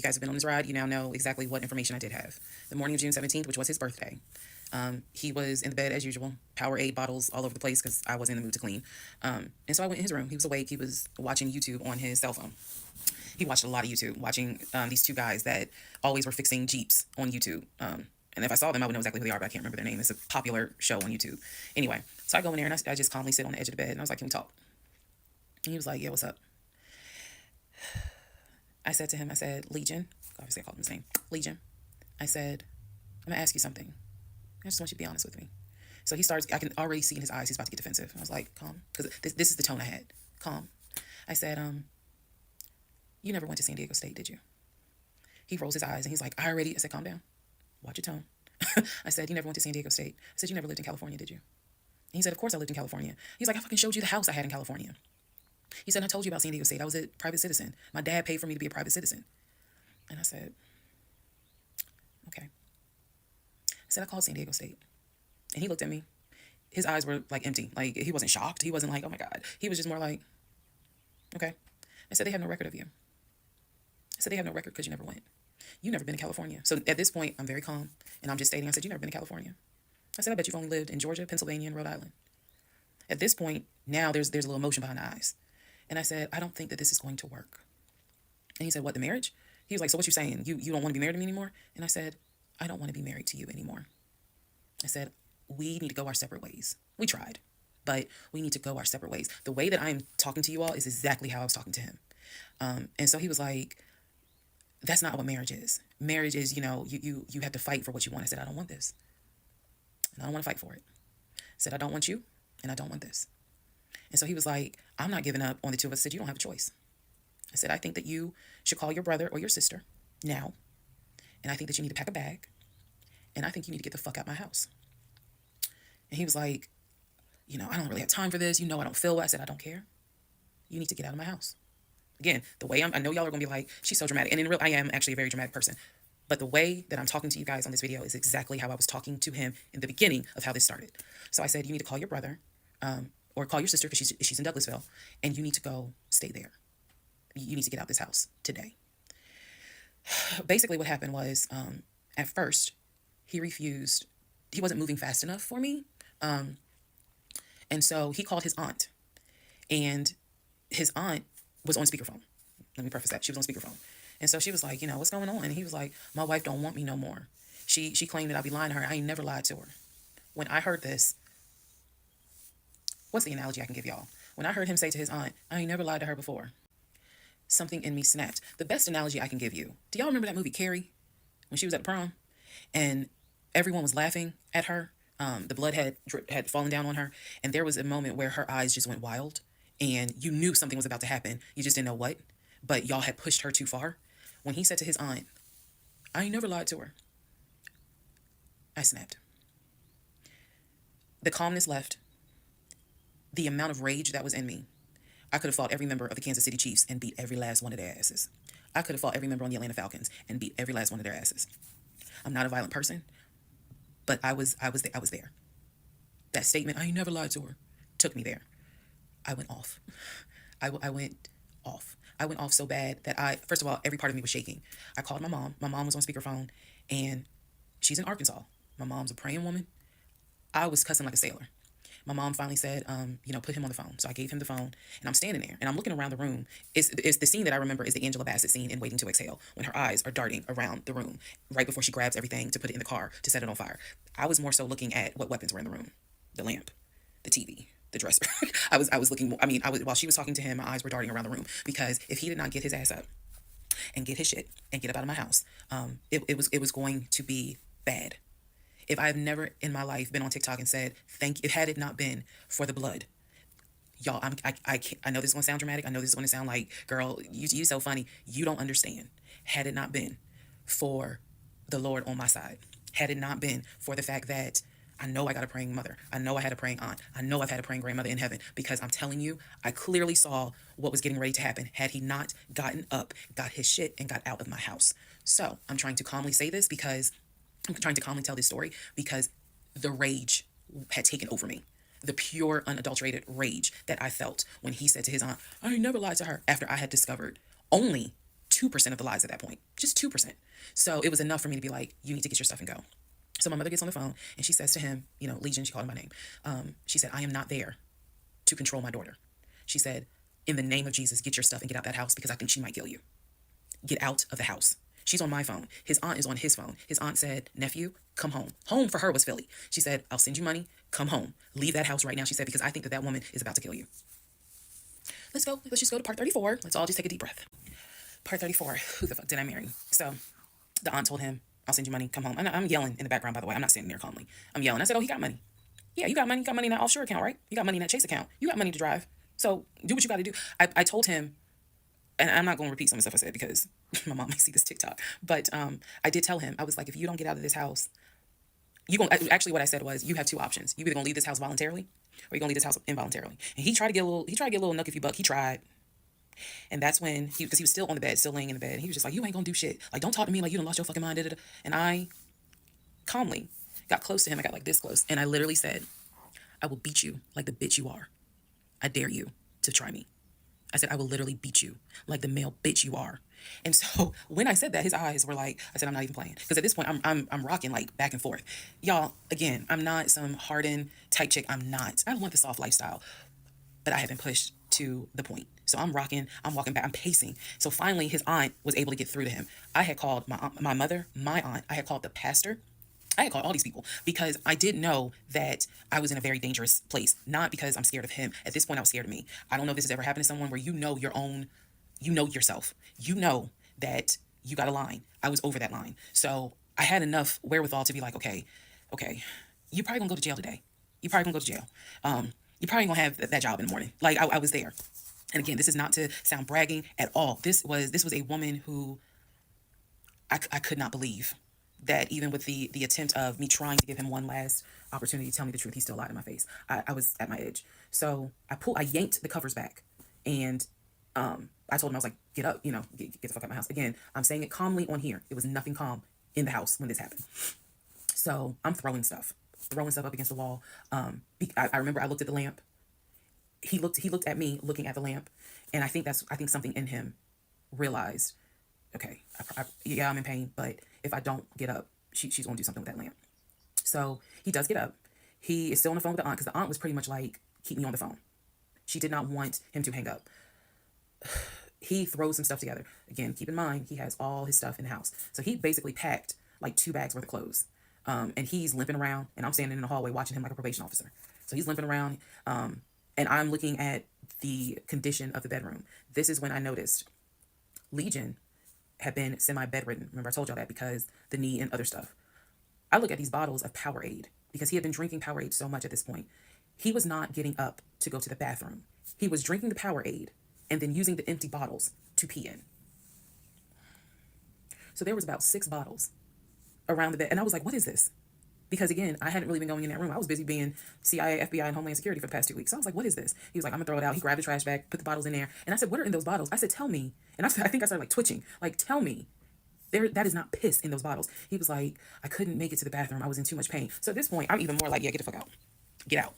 you guys have been on this ride. You now know exactly what information I did have. The morning of June 17th, which was his birthday, he was in the bed as usual, Powerade bottles all over the place because I wasn't in the mood to clean. And so I went in his room. He was awake. He was watching YouTube on his cell phone. He watched a lot of YouTube, watching these two guys that always were fixing Jeeps on YouTube. And if I saw them, I would know exactly who they are, but I can't remember their name. It's a popular show on YouTube. Anyway, so I go in there and I just calmly sit on the edge of the bed and I was like, can we talk? And he was like, yeah, what's up? I said to him, I said, Legion, obviously I called him his name, Legion. I said, I'm gonna ask you something. I just want you to be honest with me. So he starts, I can already see in his eyes, he's about to get defensive. I was like, calm, because this is the tone I had, calm. I said, you never went to San Diego State, did you? He rolls his eyes and he's like, I said, calm down, watch your tone. I said, you never went to San Diego State. I said, you never lived in California, did you? And he said, of course I lived in California. He's like, I fucking showed you the house I had in California. He said, I told you about San Diego State. I was a private citizen. My dad paid for me to be a private citizen. And I said, okay. I said, I called San Diego State. And he looked at me. His eyes were like empty. Like he wasn't shocked. He wasn't like, oh my God. He was just more like, okay. I said, they have no record of you. I said, they have no record because you never went. You never been to California. So at this point, I'm very calm. And I'm just stating, I said, you never been to California. I said, I bet you've only lived in Georgia, Pennsylvania, and Rhode Island. At this point, now there's a little emotion behind the eyes. And I said, I don't think that this is going to work. And he said, what, the marriage? He was like, so what you saying? You don't want to be married to me anymore? And I said, I don't want to be married to you anymore. I said, we need to go our separate ways. We tried, but we need to go our separate ways. The way that I'm talking to you all is exactly how I was talking to him. And so he was like, that's not what marriage is. Marriage is, you have to fight for what you want. I said, I don't want this. And I don't want to fight for it. I said, I don't want you, and I don't want this. And so he was like, I'm not giving up on the two of us. I said, you don't have a choice. I said, I think that you should call your brother or your sister now. And I think that you need to pack a bag. And I think you need to get the fuck out my house. And he was like, I don't really have time for this. I don't feel well. I said, I don't care. You need to get out of my house. Again, the way I know y'all are going to be like, she's so dramatic. And in real, I am actually a very dramatic person. But the way that I'm talking to you guys on this video is exactly how I was talking to him in the beginning of how this started. So I said, you need to call your brother, or call your sister because she's in Douglasville, and you need to go stay there. You need to get out this house today. Basically what happened was, at first, he refused. He wasn't moving fast enough for me. And so he called his aunt. And his aunt was on speakerphone. Let me preface that. She was on speakerphone. And so she was like, what's going on? And he was like, my wife don't want me no more. She claimed that I'd be lying to her. I ain't never lied to her. When I heard this, what's the analogy I can give y'all? When I heard him say to his aunt, I ain't never lied to her before, something in me snapped. The best analogy I can give you. Do y'all remember that movie Carrie? When she was at prom and everyone was laughing at her. The blood had fallen down on her. And there was a moment where her eyes just went wild. And you knew something was about to happen. You just didn't know what. But y'all had pushed her too far. When he said to his aunt, I ain't never lied to her, I snapped. The calmness left. The amount of rage that was in me. I could have fought every member of the Kansas City Chiefs and beat every last one of their asses. I could have fought every member on the Atlanta Falcons and beat every last one of their asses. I'm not a violent person, but I was there. That statement, I ain't never lied to her, took me there. I went off. I went off. I went off so bad that first of all, every part of me was shaking. I called my mom. My mom was on speakerphone, and she's in Arkansas. My mom's a praying woman. I was cussing like a sailor. My mom finally said, put him on the phone. So I gave him the phone, and I'm standing there, and I'm looking around the room. It's the scene that I remember is the Angela Bassett scene in Waiting to Exhale, when her eyes are darting around the room right before she grabs everything to put it in the car to set it on fire. I was more so looking at what weapons were in the room: the lamp, the TV, the dresser. I was looking. While she was talking to him, my eyes were darting around the room because if he did not get his ass up and get his shit and get up out of my house, it was going to be bad. If I've never in my life been on TikTok and said, thank you, had it not been for the blood, y'all, I know this is going to sound dramatic. I know this is going to sound like, girl, you so funny. You don't understand. Had it not been for the Lord on my side, had it not been for the fact that I know I got a praying mother, I know I had a praying aunt, I know I've had a praying grandmother in heaven, because I'm telling you, I clearly saw what was getting ready to happen had he not gotten up, got his shit, and got out of my house. So I'm trying to calmly say this because I'm trying to calmly tell this story because the rage had taken over me. The pure, unadulterated rage that I felt when he said to his aunt, I never lied to her, after I had discovered only 2% of the lies at that point, just 2%. So it was enough for me to be like, you need to get your stuff and go. So my mother gets on the phone and she says to him, Legion, she called him by name. She said, I am not there to control my daughter. She said, in the name of Jesus, get your stuff and get out that house because I think she might kill you. Get out of the house. She's on my phone. His aunt is on his phone. His aunt said, nephew, come home. Home for her was Philly. She said, I'll send you money. Come home. Leave that house right now. She said, because I think that woman is about to kill you. Let's go. Let's just go to part 34. Let's all just take a deep breath. Part 34. Who the fuck did I marry? So the aunt told him, I'll send you money. Come home. I'm yelling in the background, by the way. I'm not sitting there calmly. I'm yelling. I said, oh, he got money. Yeah, you got money. You got money in that offshore account, right? You got money in that Chase account. You got money to drive. So do what you got to do. I told him, and I'm not going to repeat some of the stuff I said because my mom may see this TikTok, but I did tell him, I was like, if you don't get out of this house, actually what I said was, you have two options. You either going to leave this house voluntarily or you're going to leave this house involuntarily. And he tried to get a little nuck if you buck. He tried. And that's when because he was still on the bed, still laying in the bed. And he was just like, you ain't going to do shit. Like, don't talk to me like you done lost your fucking mind. Da-da-da. And I calmly got close to him. I got like this close. And I literally said, I will beat you like the bitch you are. I dare you to try me. I said, I will literally beat you like the male bitch you are. And so when I said that, his eyes were like, I said, I'm not even playing. Because at this point, I'm rocking like back and forth. Y'all, again, I'm not some hardened type chick. I'm not. I don't want the soft lifestyle. But I have been pushed to the point. So I'm rocking, I'm walking back, I'm pacing. So finally, his aunt was able to get through to him. I had called my mother, my aunt. I had called the pastor. I had called all these people because I did know that I was in a very dangerous place. Not because I'm scared of him. At this point, I was scared of me. I don't know if this has ever happened to someone where you know yourself. You know that you got a line. I was over that line. So I had enough wherewithal to be like, okay, you probably gonna go to jail today. You probably gonna go to jail. You probably gonna have that job in the morning. Like I was there. And again, this is not to sound bragging at all. This was a woman who I could not believe that even with the attempt of me trying to give him one last opportunity to tell me the truth, he still lied in my face. I was at my edge. So I yanked the covers back and I told him, I was like, get up, get the fuck out of my house. Again, I'm saying it calmly on here. It was nothing calm in the house when this happened. So I'm throwing stuff up against the wall. I remember I looked at the lamp. He looked at me looking at the lamp. And I think something in him realized, okay, I'm in pain, but if I don't get up, she's going to do something with that lamp. So he does get up. He is still on the phone with the aunt because the aunt was pretty much like, keep me on the phone. She did not want him to hang up. He throws some stuff together. Again, keep in mind, he has all his stuff in the house. So he basically packed like 2 bags worth of clothes. And he's limping around and I'm standing in the hallway watching him like a probation officer. So he's limping around. And I'm looking at the condition of the bedroom. This is when I noticed Legion had been semi-bedridden. Remember I told y'all that because the knee and other stuff. I look at these bottles of Powerade because he had been drinking Powerade so much at this point. He was not getting up to go to the bathroom. He was drinking the Powerade and then using the empty bottles to pee in. So there was about 6 bottles around the bed. And I was like, what is this? Because again, I hadn't really been going in that room. I was busy being CIA, FBI, and Homeland Security for the past 2 weeks. So I was like, what is this? He was like, I'm gonna throw it out. He grabbed the trash bag, put the bottles in there. And I said, what are in those bottles? I said, tell me. And I think I started like twitching. Like, tell me. That is not piss in those bottles. He was like, I couldn't make it to the bathroom. I was in too much pain. So at this point, I'm even more like, yeah, get the fuck out. Get out.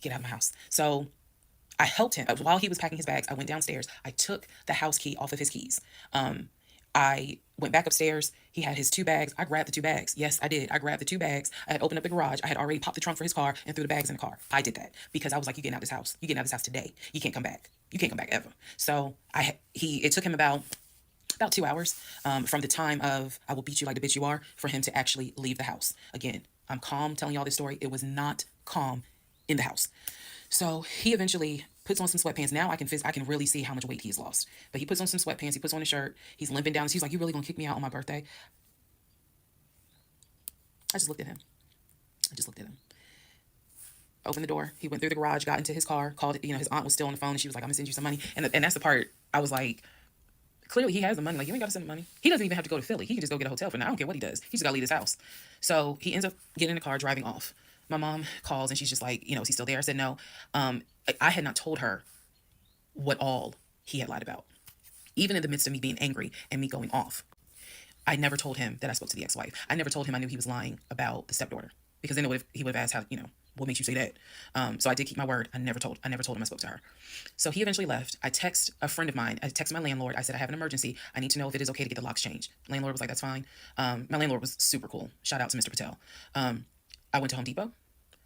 Get out of my house. So I helped him. While he was packing his bags, I went downstairs. I took the house key off of his keys. I went back upstairs. He had his 2 bags. I grabbed the 2 bags. Yes, I did. I grabbed the 2 bags. I had opened up the garage. I had already popped the trunk for his car and threw the bags in the car. I did that because I was like, you getting out of this house. You getting out of this house today. You can't come back. You can't come back ever. So it took him about 2 hours from the time of I will beat you like the bitch you are for him to actually leave the house. Again, I'm calm telling y'all this story. It was not calm in the house. So he eventually puts on some sweatpants. Now I can really see how much weight he's lost. But he puts on some sweatpants. He puts on a shirt. He's limping down. He's like, you really gonna kick me out on my birthday? I just looked at him. Opened the door. He went through the garage, got into his car, called, his aunt was still on the phone. And she was like, I'm gonna send you some money. And that's the part I was like, clearly he has the money. Like, you ain't got to send him money. He doesn't even have to go to Philly. He can just go get a hotel for now. I don't care what he does. He just got to leave his house. So he ends up getting in the car, driving off. My mom calls and she's just like, is he still there? I said, no. I had not told her what all he had lied about. Even in the midst of me being angry and me going off, I never told him that I spoke to the ex-wife. I never told him I knew he was lying about the stepdaughter because then he would have asked how what makes you say that? So I did keep my word. I never told him I spoke to her. So he eventually left. I text a friend of mine. I texted my landlord. I said, I have an emergency. I need to know if it is okay to get the locks changed. Landlord was like, that's fine. My landlord was super cool. Shout out to Mr. Patel. I went to Home Depot,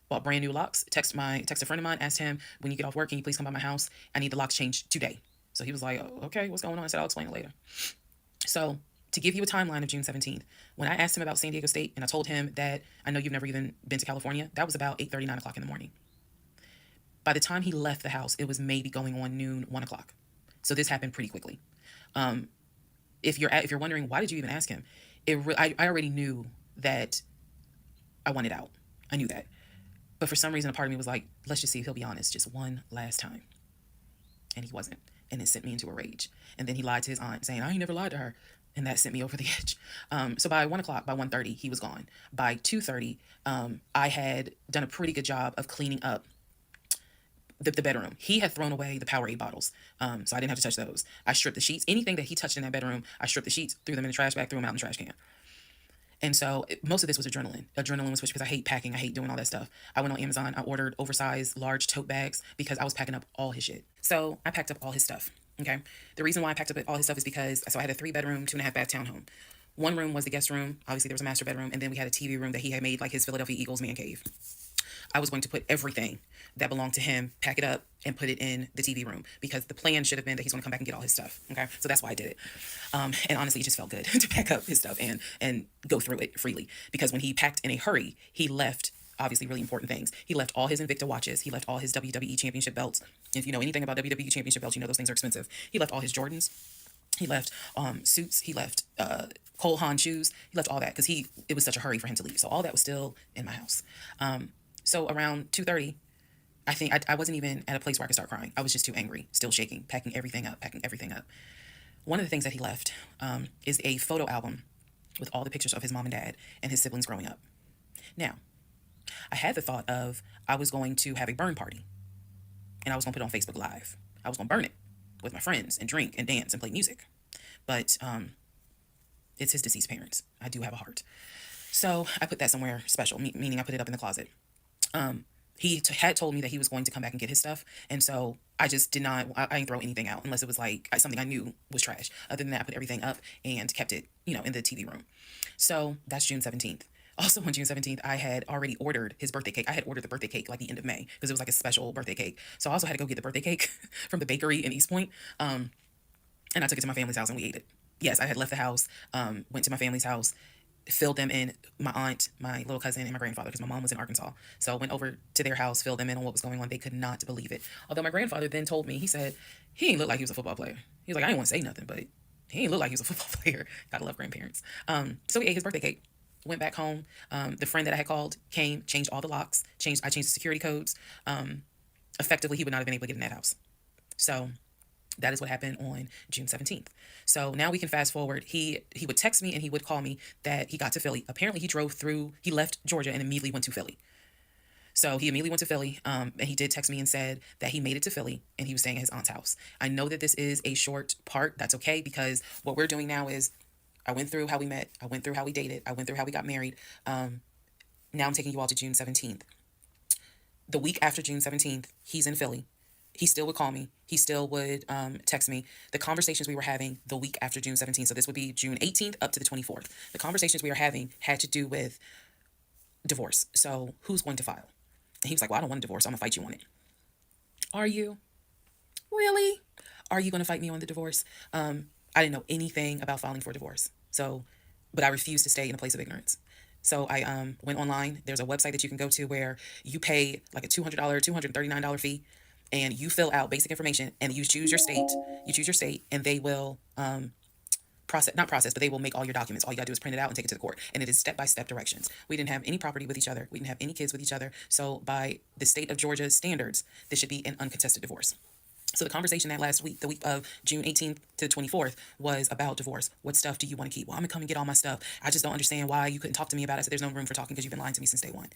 bought brand new locks. Text a friend of mine, asked him, when you get off work, can you please come by my house? I need the locks changed today. So he was like, oh, okay, what's going on? I said, I'll explain it later. So to give you a timeline of June 17th, when I asked him about San Diego State and I told him that I know you've never even been to California, that was about 8:30, 9 o'clock in the morning. By the time he left the house, it was maybe going on noon, 1 o'clock. So this happened pretty quickly. If you're wondering, why did you even ask him? I already knew that I wanted out. I knew that. But for some reason, a part of me was like, let's just see if he'll be honest just one last time. And he wasn't. And it sent me into a rage. And then he lied to his aunt, saying, I ain't never lied to her. And that sent me over the edge. So by 1 o'clock, by 1:30, he was gone. By 2:30, I had done a pretty good job of cleaning up the bedroom. He had thrown away the Powerade bottles, so I didn't have to touch those. I stripped the sheets. Anything that he touched in that bedroom, I stripped the sheets, threw them in the trash bag, threw them out in the trash can. And so most of this was adrenaline. Adrenaline was because I hate packing. I hate doing all that stuff. I went on Amazon. I ordered oversized large tote bags because I was packing up all his shit. So I packed up all his stuff. Okay. The reason why I packed up all his stuff is because, so I had a 3-bedroom, 2.5 bath townhome. One room was the guest room. Obviously there was a master bedroom. And then we had a TV room that he had made like his Philadelphia Eagles man cave. I was going to put everything that belonged to him, pack it up, and put it in the TV room because the plan should have been that he's going to come back and get all his stuff. Okay, so that's why I did it. And honestly, it just felt good to pack up his stuff and go through it freely because when he packed in a hurry, he left obviously really important things. He left all his Invicta watches. He left all his WWE Championship belts. If you know anything about WWE Championship belts, you know those things are expensive. He left all his Jordans. He left suits. He left Cole Haan shoes. He left all that because it was such a hurry for him to leave. So all that was still in my house. So around 2:30, I think I wasn't even at a place where I could start crying. I was just too angry, still shaking, packing everything up. One of the things that he left is a photo album with all the pictures of his mom and dad and his siblings growing up. Now, I had the thought of I was going to have a burn party and I was going to put it on Facebook Live. I was going to burn it with my friends and drink and dance and play music. But it's his deceased parents. I do have a heart. So I put that somewhere special, meaning I put it up in the closet. He had told me that he was going to come back and get his stuff. And so I just did not, I didn't throw anything out unless it was like something I knew was trash. Other than that, I put everything up and kept it, in the TV room. So that's June 17th. Also on June 17th, I had already ordered his birthday cake. I had ordered the birthday cake like the end of May because it was like a special birthday cake. So I also had to go get the birthday cake from the bakery in East Point. And I took it to my family's house and we ate it. Yes, I had left the house, went to my family's house, filled them in, my aunt, my little cousin, and my grandfather, because my mom was in Arkansas. So I went over to their house, filled them in on what was going on. They could not believe it. Although my grandfather then told me, he said, he didn't look like he was a football player. He was like, I didn't want to say nothing, but he didn't look like he was a football player. Gotta love grandparents. So we ate his birthday cake. Went back home. The friend that I had called came, changed all the locks, I changed the security codes. Effectively, he would not have been able to get in that house. So that is what happened on June 17th. So now we can fast forward. He would text me and he would call me that he got to Philly. Apparently he left Georgia and immediately went to Philly. So he immediately went to Philly, and he did text me and said that he made it to Philly and he was staying at his aunt's house. I know that this is a short part. That's okay because what we're doing now is I went through how we met. I went through how we dated. I went through how we got married. Now I'm taking you all to June 17th. The week after June 17th, he's in Philly. He still would call me. He still would text me. The conversations we were having the week after June 17th, so this would be June 18th up to the 24th. The conversations we were having had to do with divorce. So who's going to file? And he was like, well, I don't want a divorce. I'm going to fight you on it. Are you? Really? Are you going to fight me on the divorce? I didn't know anything about filing for divorce. But I refused to stay in a place of ignorance. So I went online. There's a website that you can go to where you pay like a $200, $239 fee. And you fill out basic information and you choose your state and they will not process, but they will make all your documents. All you gotta do is print it out and take it to the court. And it is step-by-step directions. We didn't have any property with each other. We didn't have any kids with each other. So by the state of Georgia's standards, this should be an uncontested divorce. So the conversation that last week, the week of June 18th to the 24th, was about divorce. What stuff do you want to keep? Well, I'm going to come and get all my stuff. I just don't understand why you couldn't talk to me about it. So there's no room for talking because you've been lying to me since day one.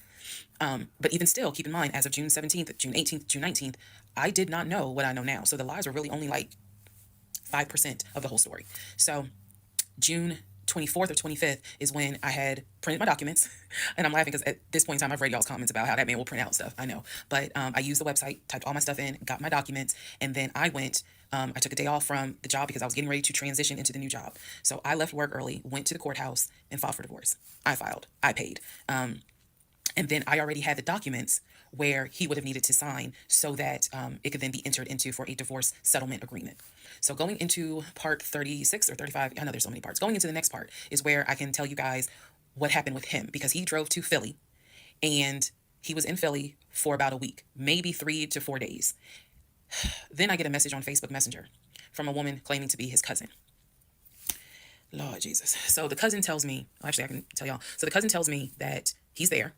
But even still, keep in mind, as of June 17th, June 18th, June 19th, I did not know what I know now. So the lies were really only like 5% of the whole story. So June 24th or 25th is when I had printed my documents. And I'm laughing because at this point in time, I've read y'all's comments about how that man will print out stuff. I know. But I used the website, typed all my stuff in, got my documents, and then I went. I took a day off from the job because I was getting ready to transition into the new job. So I left work early, went to the courthouse, and filed for divorce. I filed. I paid. And then I already had the documents where he would have needed to sign so that it could then be entered into for a divorce settlement agreement. So going into part 36 or 35, I know there's so many parts. Going into the next part is where I can tell you guys what happened with him, because he drove to Philly and he was in Philly for about a week, maybe 3 to 4 days. Then I get a message on Facebook Messenger from a woman claiming to be his cousin. Lord Jesus. So the cousin tells me, actually I can tell y'all. So the cousin tells me that he's there.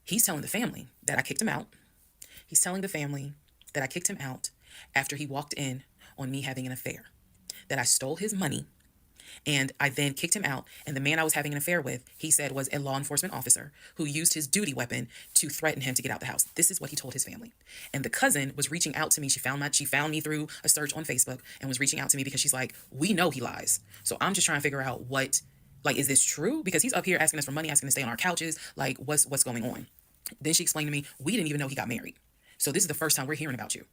He's telling the family that I kicked him out. He's telling the family that I kicked him out after he walked in on me having an affair, that I stole his money, and I then kicked him out. And the man I was having an affair with, he said, was a law enforcement officer who used his duty weapon to threaten him to get out the house. This is what he told his family. And the cousin was reaching out to me. She found me through a search on Facebook and was reaching out to me because she's like, we know he lies. So I'm just trying to figure out is this true? Because he's up here asking us for money, asking to stay on our couches. Like, what's going on? Then she explained to me, we didn't even know he got married. So this is the first time we're hearing about you.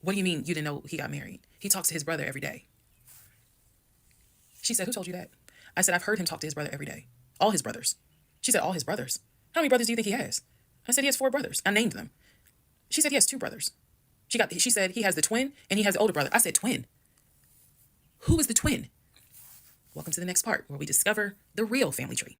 What do you mean you didn't know he got married? He talks to his brother every day. She said, who told you that? I said, I've heard him talk to his brother every day. All his brothers. She said, all his brothers. How many brothers do you think he has? I said, he has 4 brothers. I named them. She said, he has 2 brothers. She said, he has the twin and he has the older brother. I said, twin. Who is the twin? Welcome to the next part where we discover the real family tree.